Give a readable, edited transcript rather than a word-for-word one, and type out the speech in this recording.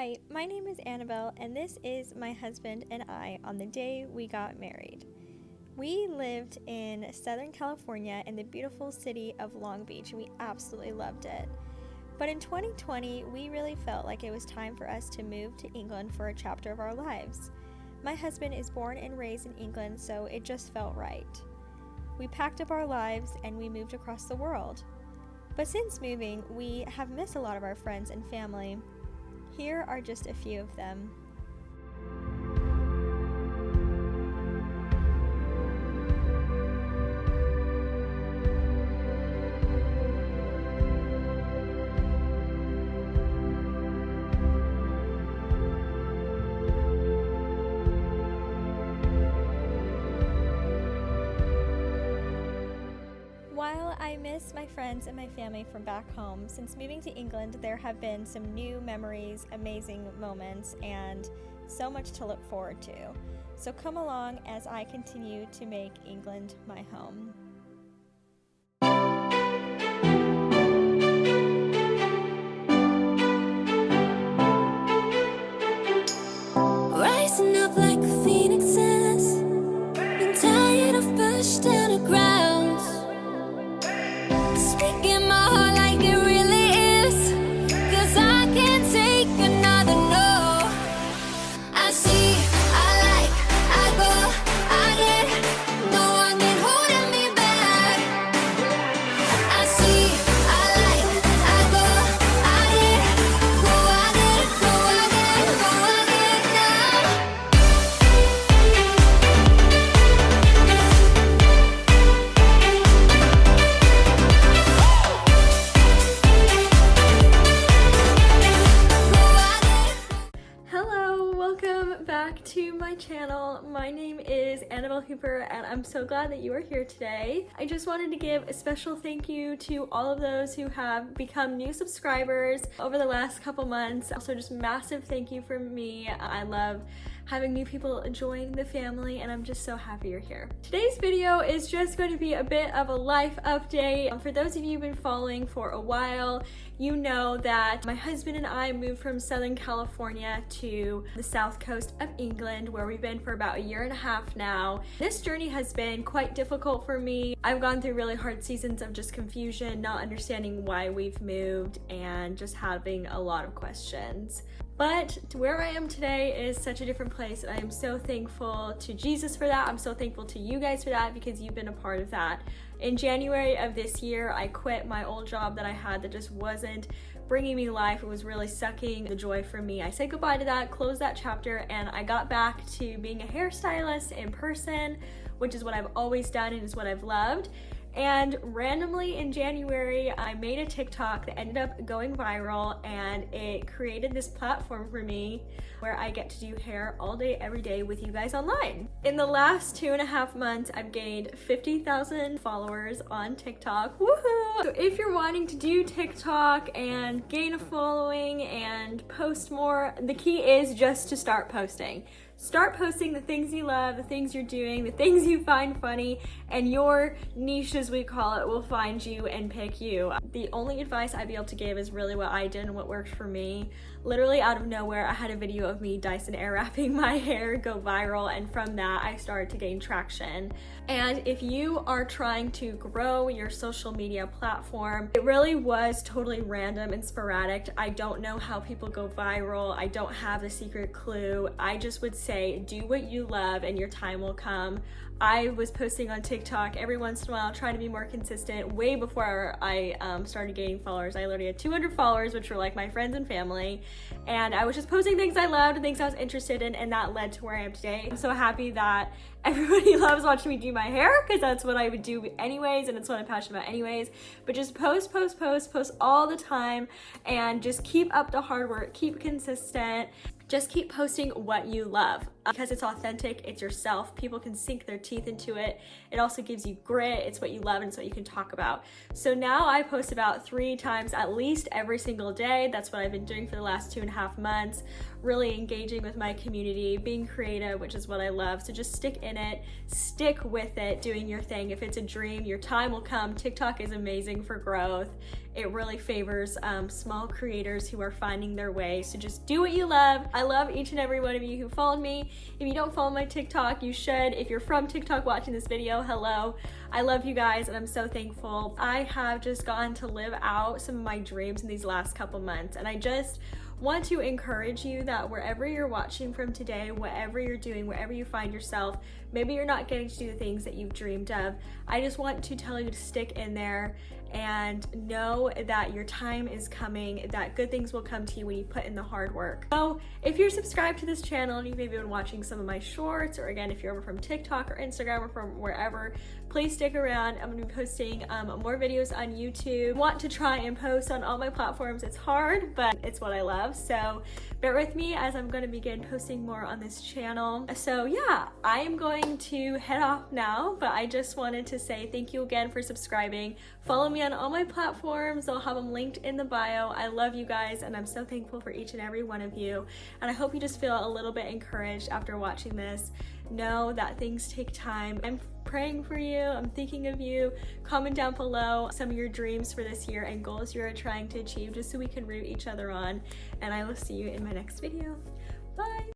Hi, my name is Annabelle, and this is my husband and I on the day we got married. We lived in Southern California in the beautiful city of Long Beach, and we absolutely loved it. But in 2020, we really felt like it was time for us to move to England for a chapter of our lives. My husband is born and raised in England, so it just felt right. We packed up our lives and we moved across the world. But since moving, we have missed a lot of our friends and family. Here are just a few of them. While I miss my friends and my family from back home, since moving to England, there have been some new memories, amazing moments, and so much to look forward to. So come along as I continue to make England my home. Rising up like phoenixes, been tired of pushed to the ground. Speaking my heart like it really is, 'cause I can't take another no. I see, I like, I go, I get, no one can hold me back. I see, I like, I go, I get, go, I get, go, I get, go, I get now. Hello, welcome back to my channel. My name is Annabelle Hooper and I'm so glad that you are here today. I just wanted to give a special thank you to all of those who have become new subscribers over the last couple months. Also just massive thank you from me. I love having new people join the family and I'm just so happy you're here. Today's video is just going to be a bit of a life update. For those of you who've been following for a while, you know that my husband and I moved from Southern California to the south coast of England, where we've been for about a year and a half now. This journey has been quite difficult for me. I've gone through really hard seasons of just confusion, not understanding why we've moved, and just having a lot of questions. But where I am today is such a different place, and I am so thankful to Jesus for that. I'm so thankful to you guys for that, because you've been a part of that. In January of this year, I quit my old job that I had that just wasn't bringing me life. It was really sucking the joy from me. I said goodbye to that, closed that chapter, and I got back to being a hairstylist in person, which is what I've always done and is what I've loved. And randomly in January, I made a TikTok that ended up going viral, and it created this platform for me where I get to do hair all day, every day with you guys online. In the last 2.5 months, I've gained 50,000 followers on TikTok. Woohoo! So if you're wanting to do TikTok and gain a following and post more, the key is just to start posting. Start posting the things you love, the things you're doing, the things you find funny, and your niche, as we call it, will find you and pick you. The only advice I'd be able to give is really what I did and what worked for me. Literally out of nowhere, I had a video of me Dyson air wrapping my hair go viral, and from that I started to gain traction. And if you are trying to grow your social media platform, it really was totally random and sporadic. I don't know how people go viral. I don't have the secret clue. I just would say do what you love and your time will come. I was posting on TikTok every once in a while, trying to be more consistent. Way before I started gaining followers, I literally had 200 followers, which were like my friends and family. And I was just posting things I loved and things I was interested in, and that led to where I am today. I'm so happy that everybody loves watching me do my hair, because that's what I would do anyways, and it's what I'm passionate about anyways. But just post all the time, and just keep up the hard work, keep consistent. Just keep posting what you love, because it's authentic, it's yourself. People can sink their teeth into it. It also gives you grit. It's what you love and it's what you can talk about. So now I post about 3 times at least every single day. That's what I've been doing for the last 2.5 months, really engaging with my community, being creative, which is what I love. So just stick in it, stick with it, doing your thing. If it's a dream, your time will come. TikTok is amazing for growth. it really favors small creators who are finding their way. So just do what you love. I love each and every one of you who followed me. If you don't follow my TikTok, you should. If you're from TikTok watching this video, hello. I love you guys and I'm so thankful. I have just gotten to live out some of my dreams in these last couple months, and I just want to encourage you that wherever you're watching from today, whatever you're doing, wherever you find yourself, maybe you're not getting to do the things that you've dreamed of. I just want to tell you to stick in there and know that your time is coming, that good things will come to you when you put in the hard work. So if you're subscribed to this channel and you've maybe been watching some of my shorts, or again, if you're over from TikTok or Instagram or from wherever, please stick around. I'm gonna be posting more videos on YouTube. I want to try and post on all my platforms. It's hard, but it's what I love. So bear with me as I'm gonna begin posting more on this channel. So yeah, I am going to head off now, but I just wanted to say thank you again for subscribing. Follow me on all my platforms. I'll have them linked in the bio. I love you guys and I'm so thankful for each and every one of you. And I hope you just feel a little bit encouraged after watching this. Know that things take time. I'm praying for you. I'm thinking of you. Comment down below some of your dreams for this year and goals you're trying to achieve, just so we can root each other on. And I will see you in my next video. Bye.